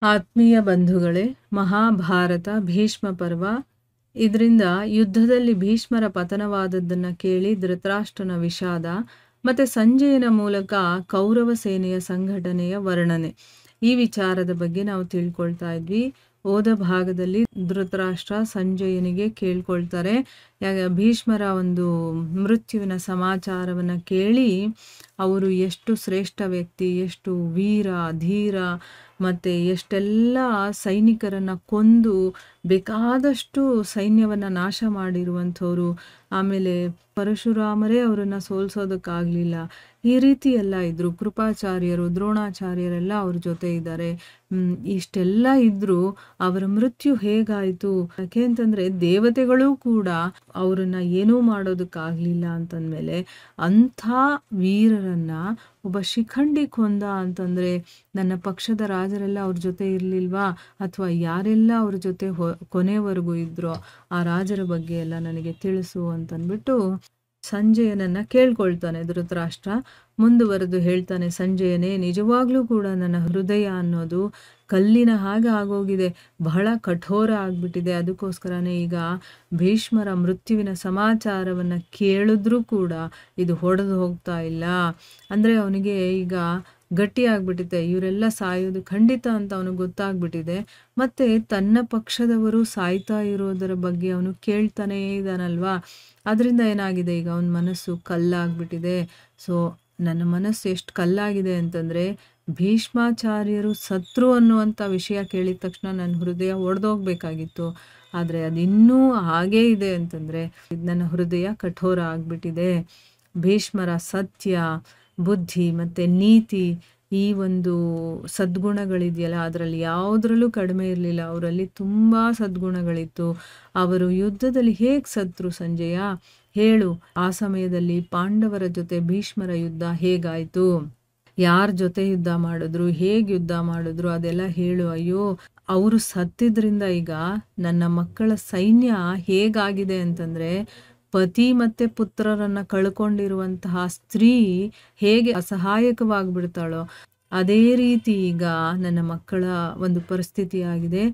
ಆತ್ಮೀಯ ಬಂಧುಗಳೇ, ಮಹಾಭಾರತ ಭೀಷ್ಮ ಪರ್ವ. ಇದರಿಂದ ಯುದ್ಧದಲ್ಲಿ ಭೀಷ್ಮರ ಪತನವಾದದ್ದನ್ನು ಕೇಳಿ ಧೃತರಾಷ್ಟ್ರನ ವಿಷಾದ ಮತ್ತು ಸಂಜಯನ ಮೂಲಕ ಕೌರವ ಸೇನೆಯ ಸಂಘಟನೆಯ ವರ್ಣನೆ, ಈ ವಿಚಾರದ ಬಗ್ಗೆ ನಾವು ತಿಳ್ಕೊಳ್ತಾ ಇದ್ವಿ. ಹೋದ ಭಾಗದಲ್ಲಿ ಧೃತರಾಷ್ಟ್ರ ಸಂಜಯನಿಗೆ ಕೇಳ್ಕೊಳ್ತಾರೆ, ಭೀಷ್ಮರ ಒಂದು ಮೃತ್ಯುವಿನ ಸಮಾಚಾರವನ್ನು ಕೇಳಿ ಅವರು ಎಷ್ಟು ಶ್ರೇಷ್ಠ ವ್ಯಕ್ತಿ, ಎಷ್ಟು ವೀರ ಧೀರ ಮತ್ತು ಎಷ್ಟೆಲ್ಲ ಸೈನಿಕರನ್ನು ಕೊಂದು ಬೇಕಾದಷ್ಟು ಸೈನ್ಯವನ್ನು ನಾಶ ಮಾಡಿರುವಂಥವ್ರು, ಆಮೇಲೆ ಪರಶುರಾಮರೇ ಅವರನ್ನು ಸೋಲಿಸೋದಕ್ಕಾಗಲಿಲ್ಲ, ಈ ರೀತಿ ಎಲ್ಲ ಇದ್ದರು. ಕೃಪಾಚಾರ್ಯರು, ದ್ರೋಣಾಚಾರ್ಯರೆಲ್ಲ ಅವ್ರ ಜೊತೆ ಇದ್ದಾರೆ. ಇಷ್ಟೆಲ್ಲ ಇದ್ದರೂ ಅವರ ಮೃತ್ಯು ಹೇಗಾಯಿತು? ಯಾಕೆ ಅಂತಂದರೆ ದೇವತೆಗಳೂ ಕೂಡ ಅವರನ್ನು ಏನೂ ಮಾಡೋದಕ್ಕಾಗಲಿಲ್ಲ ಅಂತಂದಮೇಲೆ ಅಂಥ ವೀರರನ್ನು ಒಬ್ಬ ಶಿಖಂಡಿ ಕೊಂದ ಅಂತಂದರೆ ನನ್ನ ಪಕ್ಷದ ರಾಜರೆಲ್ಲ ಅವ್ರ ಜೊತೆ ಇರಲಿಲ್ವಾ? ಅಥವಾ ಯಾರೆಲ್ಲ ಅವ್ರ ಜೊತೆ ಕೊನೆವರೆಗೂ ಇದ್ರೋ ಆ ರಾಜರ ಬಗ್ಗೆ ಎಲ್ಲ ನನಗೆ ತಿಳಿಸು ಅಂತಂದ್ಬಿಟ್ಟು ಸಂಜಯನನ್ನು ಕೇಳ್ಕೊಳ್ತಾನೆ ಧೃತರಾಷ್ಟ್ರ. ಮುಂದುವರೆದು ಹೇಳ್ತಾನೆ, ಸಂಜಯನೇ, ನಿಜವಾಗ್ಲೂ ಕೂಡ ನನ್ನ ಹೃದಯ ಅನ್ನೋದು ಕಲ್ಲಿನ ಹಾಗೆ ಆಗೋಗಿದೆ, ಬಹಳ ಕಠೋರ ಆಗಿಬಿಟ್ಟಿದೆ. ಅದಕ್ಕೋಸ್ಕರನೇ ಈಗ ಭೀಷ್ಮರ ಮೃತ್ಯುವಿನ ಸಮಾಚಾರವನ್ನು ಕೇಳಿದ್ರೂ ಕೂಡ ಇದು ಹೊಡೆದು ಹೋಗ್ತಾ ಇಲ್ಲ. ಅಂದರೆ ಅವನಿಗೆ ಈಗ ಗಟ್ಟಿ ಆಗ್ಬಿಟ್ಟಿದೆ, ಇವರೆಲ್ಲ ಸಾಯೋದು ಖಂಡಿತ ಅಂತ ಅವನಿಗೆ ಗೊತ್ತಾಗ್ಬಿಟ್ಟಿದೆ. ಮತ್ತು ತನ್ನ ಪಕ್ಷದವರು ಸಾಯ್ತಾ ಇರೋದರ ಬಗ್ಗೆ ಅವನು ಕೇಳ್ತಾನೇ ಇದ್ದಾನಲ್ವಾ, ಅದರಿಂದ ಏನಾಗಿದೆ, ಈಗ ಅವನ ಮನಸ್ಸು ಕಲ್ಲಾಗ್ಬಿಟ್ಟಿದೆ. ಸೊ ನನ್ನ ಮನಸ್ಸು ಎಷ್ಟು ಕಲ್ಲಾಗಿದೆ ಅಂತಂದರೆ ಭೀಷ್ಮಾಚಾರ್ಯರು ಸತ್ರು ಅನ್ನುವಂಥ ವಿಷಯ ಕೇಳಿದ ತಕ್ಷಣ ನನ್ನ ಹೃದಯ ಒಡೆದೋಗ್ಬೇಕಾಗಿತ್ತು. ಆದರೆ ಅದಿನ್ನೂ ಹಾಗೇ ಇದೆ ಅಂತಂದರೆ ನನ್ನ ಹೃದಯ ಕಠೋರ ಆಗಿಬಿಟ್ಟಿದೆ. ಭೀಷ್ಮರ ಸತ್ಯ, ಬುದ್ಧಿ ಮತ್ತು ನೀತಿ, ಈ ಒಂದು ಸದ್ಗುಣಗಳಿದೆಯಲ್ಲ, ಅದರಲ್ಲಿ ಯಾವುದರಲ್ಲೂ ಕಡಿಮೆ ಇರಲಿಲ್ಲ. ಅವರಲ್ಲಿ ತುಂಬ ಸದ್ಗುಣಗಳಿತ್ತು. ಅವರು ಯುದ್ಧದಲ್ಲಿ ಹೇಗೆ ಸತ್ರು ಸಂಜಯ ಹೇಳು? ಆ ಸಮಯದಲ್ಲಿ ಪಾಂಡವರ ಜೊತೆ ಭೀಷ್ಮರ ಯುದ್ಧ ಹೇಗಾಯಿತು? ಯಾರ ಜೊತೆ ಯುದ್ಧ ಮಾಡಿದ್ರು? ಹೇಗೆ ಯುದ್ಧ ಮಾಡಿದ್ರು? ಅದೆಲ್ಲ ಹೇಳು. ಅಯ್ಯೋ, ಅವರು ಸತ್ತಿದ್ರಿಂದ ಈಗ ನನ್ನ ಮಕ್ಕಳ ಸೈನ್ಯ ಹೇಗಾಗಿದೆ ಅಂತಂದರೆ, ಪತಿ ಮತ್ತು ಪುತ್ರರನ್ನು ಕಳ್ಕೊಂಡಿರುವಂತಹ ಸ್ತ್ರೀ ಹೇಗೆ ಅಸಹಾಯಕವಾಗಿಬಿಡ್ತಾಳೋ ಅದೇ ರೀತಿ ಈಗ ನನ್ನ ಮಕ್ಕಳ ಒಂದು ಪರಿಸ್ಥಿತಿ ಆಗಿದೆ.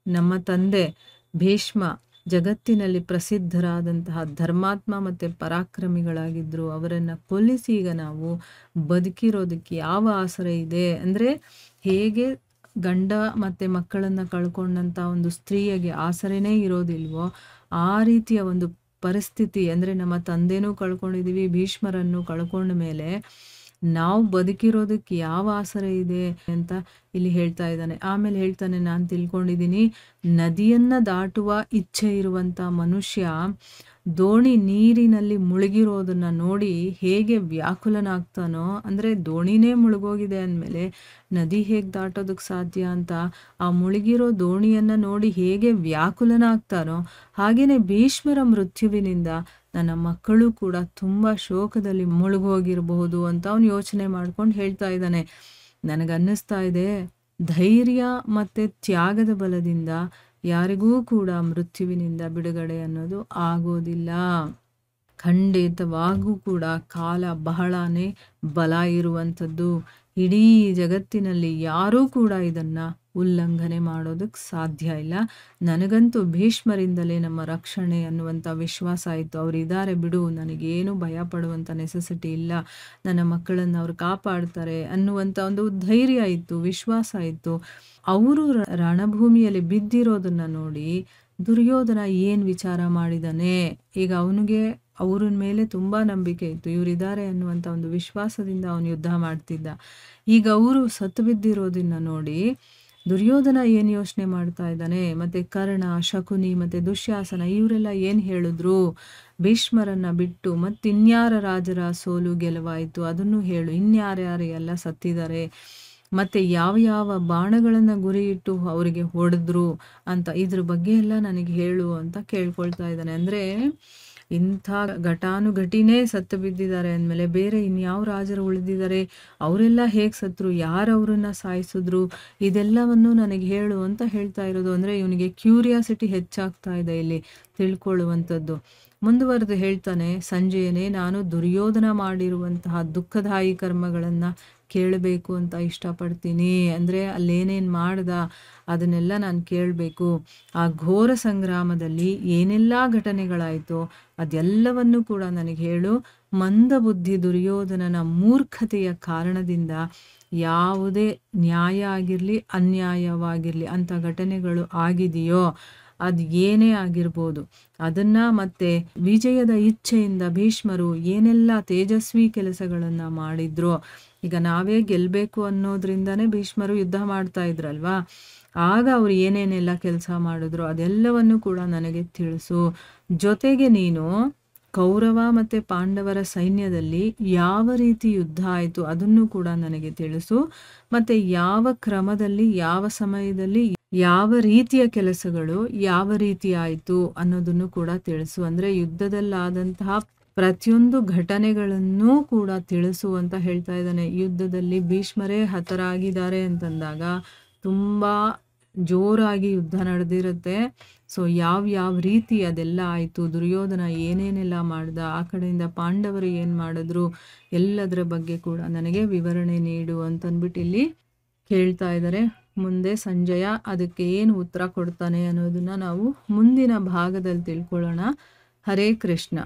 ನಮ್ಮ ತಂದೆ ಭೀಷ್ಮ ಜಗತ್ತಿನಲ್ಲಿ ಪ್ರಸಿದ್ಧರಾದಂತಹ ಧರ್ಮಾತ್ಮ ಮತ್ತು ಪರಾಕ್ರಮಿಗಳಾಗಿದ್ದರು. ಅವರನ್ನು ಕೊಲ್ಲಿಸಿ ಈಗ ನಾವು ಬದುಕಿರೋದಕ್ಕೆ ಯಾವ ಆಸರೆ ಇದೆ? ಅಂದರೆ ಹೇಗೆ ಗಂಡ ಮತ್ತು ಮಕ್ಕಳನ್ನು ಕಳ್ಕೊಂಡಂಥ ಒಂದು ಸ್ತ್ರೀಯಗೆ ಆಸರೆನೇ ಇರೋದಿಲ್ವೋ ಆ ರೀತಿಯ ಒಂದು ಪರಿಸ್ಥಿತಿ. ಅಂದರೆ ನಮ್ಮ ತಂದೆನೂ ಕಳ್ಕೊಂಡಿದ್ದೀವಿ, ಭೀಷ್ಮರನ್ನು ಕಳ್ಕೊಂಡ ಮೇಲೆ ನಾವು ಬದುಕಿರೋದಕ್ಕೆ ಯಾವ ಆಸರೆ ಇದೆ ಅಂತ ಇಲ್ಲಿ ಹೇಳ್ತಾ ಇದ್ದಾನೆ. ಆಮೇಲೆ ಹೇಳ್ತಾನೆ, ನಾನು ತಿಳ್ಕೊಂಡಿದ್ದೀನಿ, ನದಿಯನ್ನು ದಾಟುವ ಇಚ್ಛೆ ಇರುವಂಥ ಮನುಷ್ಯ ದೋಣಿ ನೀರಿನಲ್ಲಿ ಮುಳುಗಿರೋದನ್ನು ನೋಡಿ ಹೇಗೆ ವ್ಯಾಕುಲನಾಗ್ತಾನೋ, ಅಂದರೆ ದೋಣಿನೇ ಮುಳುಗೋಗಿದೆ ಅಂದಮೇಲೆ ನದಿ ಹೇಗೆ ದಾಟೋದಕ್ಕೆ ಸಾಧ್ಯ ಅಂತ ಆ ಮುಳುಗಿರೋ ದೋಣಿಯನ್ನು ನೋಡಿ ಹೇಗೆ ವ್ಯಾಕುಲನಾಗ್ತಾನೋ, ಹಾಗೆಯೇ ಭೀಷ್ಮರ ಮೃತ್ಯುವಿನಿಂದ ನನ್ನ ಮಕ್ಕಳು ಕೂಡ ತುಂಬ ಶೋಕದಲ್ಲಿ ಮುಳುಗೋಗಿರಬಹುದು ಅಂತ ಅವನು ಯೋಚನೆ ಮಾಡ್ಕೊಂಡು ಹೇಳ್ತಾ ಇದ್ದಾನೆ. ನನಗನ್ನಿಸ್ತಾ ಇದೆ, ಧೈರ್ಯ ಮತ್ತು ತ್ಯಾಗದ ಬಲದಿಂದ ಯಾರಿಗೂ ಕೂಡ ಮೃತ್ಯುವಿನಿಂದ ಬಿಡುಗಡೆ ಅನ್ನೋದು ಆಗೋದಿಲ್ಲ. ಖಂಡಿತವಾಗೂ ಕೂಡ ಕಾಲ ಬಹಳನೇ ಬಲ ಇರುವಂಥದ್ದು. ಇಡೀ ಜಗತ್ತಿನಲ್ಲಿ ಯಾರೂ ಕೂಡ ಇದನ್ನು ಉಲ್ಲಂಘನೆ ಮಾಡೋದಕ್ಕೆ ಸಾಧ್ಯ ಇಲ್ಲ. ನನಗಂತೂ ಭೀಷ್ಮರಿಂದಲೇ ನಮ್ಮ ರಕ್ಷಣೆ ಅನ್ನುವಂಥ ವಿಶ್ವಾಸ ಆಯಿತು. ಅವರಿದ್ದಾರೆ ಬಿಡು, ನನಗೇನು ಭಯ ಪಡುವಂಥ ನೆಸೆಸಿಟಿ ಇಲ್ಲ, ನನ್ನ ಮಕ್ಕಳನ್ನು ಅವ್ರು ಕಾಪಾಡ್ತಾರೆ ಅನ್ನುವಂಥ ಒಂದು ಧೈರ್ಯ ಇತ್ತು, ವಿಶ್ವಾಸ ಇತ್ತು. ಅವರು ರಣಭೂಮಿಯಲ್ಲಿ ಬಿದ್ದಿರೋದನ್ನು ನೋಡಿ ದುರ್ಯೋಧನ ಏನು ವಿಚಾರ ಮಾಡಿದ್ದಾನೆ? ಈಗ ಅವನಿಗೆ ಅವ್ರ ಮೇಲೆ ತುಂಬ ನಂಬಿಕೆ ಇತ್ತು, ಇವರಿದ್ದಾರೆ ಅನ್ನುವಂಥ ಒಂದು ವಿಶ್ವಾಸದಿಂದ ಅವನು ಯುದ್ಧ ಮಾಡ್ತಿದ್ದ. ಈಗ ಅವರು ಸತ್ತು ಬಿದ್ದಿರೋದನ್ನು ನೋಡಿ ದುರ್ಯೋಧನ ಏನು ಯೋಚನೆ ಮಾಡ್ತಾ ಇದ್ದಾನೆ? ಮತ್ತು ಕರ್ಣ, ಶಕುನಿ ಮತ್ತು ದುಶ್ಯಾಸನ ಇವರೆಲ್ಲ ಏನು ಹೇಳಿದ್ರು? ಭೀಷ್ಮರನ್ನು ಬಿಟ್ಟು ಮತ್ತಿನ್ಯಾರ ರಾಜರ ಸೋಲು ಗೆಲುವಾಯಿತು ಅದನ್ನು ಹೇಳು, ಇನ್ಯಾರ್ಯಾರು ಎಲ್ಲ ಸತ್ತಿದ್ದಾರೆ, ಮತ್ತು ಯಾವ ಯಾವ ಬಾಣಗಳನ್ನು ಗುರಿ ಇಟ್ಟು ಅವರಿಗೆ ಹೊಡೆದ್ರು ಅಂತ ಇದ್ರ ಬಗ್ಗೆ ಎಲ್ಲ ನನಗೆ ಹೇಳು ಅಂತ ಕೇಳ್ಕೊಳ್ತಾ ಇದ್ದಾನೆ. ಅಂದರೆ ಇಂಥ ಘಟಾನುಘಟಿನೇ ಸತ್ತು ಬಿದ್ದಿದ್ದಾರೆ ಅಂದಮೇಲೆ ಬೇರೆ ಇನ್ಯಾವ ರಾಜರು ಉಳಿದಿದ್ದಾರೆ, ಅವರೆಲ್ಲ ಹೇಗೆ ಸತ್ರು, ಯಾರು ಅವರನ್ನು ಸಾಯಿಸಿದ್ರು, ಇದೆಲ್ಲವನ್ನು ನನಗೆ ಹೇಳು ಅಂತ ಹೇಳ್ತಾ ಇರೋದು. ಅಂದರೆ ಇವನಿಗೆ ಕ್ಯೂರಿಯಾಸಿಟಿ ಹೆಚ್ಚಾಗ್ತಾ ಇದೆ ಇಲ್ಲಿ ತಿಳ್ಕೊಳ್ಳುವಂಥದ್ದು. ಮುಂದುವರೆದು ಹೇಳ್ತಾನೆ, ಸಂಜಯನೇ, ನಾನು ದುರ್ಯೋಧನ ಮಾಡಿರುವಂತಹ ದುಃಖದಾಯಿ ಕರ್ಮಗಳನ್ನು ಕೇಳಬೇಕು ಅಂತ ಇಷ್ಟಪಡ್ತೀನಿ. ಅಂದರೆ ಅಲ್ಲೇನೇನು ಮಾಡ್ದ ಅದನ್ನೆಲ್ಲ ನಾನು ಕೇಳಬೇಕು. ಆ ಘೋರ ಸಂಗ್ರಾಮದಲ್ಲಿ ಏನೆಲ್ಲ ಘಟನೆಗಳಾಯಿತೋ ಅದೆಲ್ಲವನ್ನೂ ಕೂಡ ನನಗೆ ಹೇಳು. ಮಂದಬುದ್ಧಿ ದುರ್ಯೋಧನನ ಮೂರ್ಖತೆಯ ಕಾರಣದಿಂದ ಯಾವುದೇ ನ್ಯಾಯ ಆಗಿರಲಿ ಅನ್ಯಾಯವಾಗಿರಲಿ ಅಂಥ ಘಟನೆಗಳು ಆಗಿದೆಯೋ ಅದು ಏನೇ ಆಗಿರ್ಬೋದು ಅದನ್ನು, ಮತ್ತೆ ವಿಜಯದ ಇಚ್ಛೆಯಿಂದ ಭೀಷ್ಮರು ಏನೆಲ್ಲ ತೇಜಸ್ವಿ ಕೆಲಸಗಳನ್ನು ಮಾಡಿದ್ರು. ಈಗ ನಾವೇ ಗೆಲ್ಲಬೇಕು ಅನ್ನೋದ್ರಿಂದನೇ ಭೀಷ್ಮರು ಯುದ್ಧ ಮಾಡ್ತಾ ಇದ್ರಲ್ವಾ, ಆಗ ಅವ್ರು ಏನೇನೆಲ್ಲ ಕೆಲಸ ಮಾಡಿದ್ರು ಅದೆಲ್ಲವನ್ನು ಕೂಡ ನನಗೆ ತಿಳಿಸು. ಜೊತೆಗೆ ನೀನು ಕೌರವ ಮತ್ತು ಪಾಂಡವರ ಸೈನ್ಯದಲ್ಲಿ ಯಾವ ರೀತಿ ಯುದ್ಧ ಆಯಿತು ಅದನ್ನು ಕೂಡ ನನಗೆ ತಿಳಿಸು. ಮತ್ತು ಯಾವ ಕ್ರಮದಲ್ಲಿ ಯಾವ ಸಮಯದಲ್ಲಿ ಯಾವ ರೀತಿಯ ಕೆಲಸಗಳು ಯಾವ ರೀತಿ ಆಯಿತು ಅನ್ನೋದನ್ನು ಕೂಡ ತಿಳಿಸು. ಅಂದರೆ ಯುದ್ಧದಲ್ಲಾದಂತಹ ಪ್ರತಿಯೊಂದು ಘಟನೆಗಳನ್ನೂ ಕೂಡ ತಿಳಿಸು ಅಂತ ಹೇಳ್ತಾ ಇದ್ದಾನೆ. ಯುದ್ಧದಲ್ಲಿ ಭೀಷ್ಮರೇ ಹತರಾಗಿದ್ದಾರೆ ಅಂತಂದಾಗ ತುಂಬ ಜೋರಾಗಿ ಯುದ್ಧ ನಡೆದಿರುತ್ತೆ. ಸೊ ಯಾವ ರೀತಿ ಅದೆಲ್ಲ ಆಯಿತು, ದುರ್ಯೋಧನ ಏನೇನೆಲ್ಲ ಮಾಡ್ದ, ಆ ಕಡೆಯಿಂದ ಪಾಂಡವರು ಏನು ಮಾಡಿದ್ರು, ಎಲ್ಲದರ ಬಗ್ಗೆ ಕೂಡ ನನಗೆ ವಿವರಣೆ ನೀಡು ಅಂತಂದ್ಬಿಟ್ಟು ಇಲ್ಲಿ ಕೇಳ್ತಾ ಇದ್ದಾರೆ. ಮುಂದೆ ಸಂಜಯ ಅದಕ್ಕೆ ಏನು ಉತ್ತರ ಕೊಡ್ತಾನೆ ಅನ್ನೋದನ್ನು ನಾವು ಮುಂದಿನ ಭಾಗದಲ್ಲಿ ತಿಳ್ಕೊಳ್ಳೋಣ. ಹರೇ ಕೃಷ್ಣ.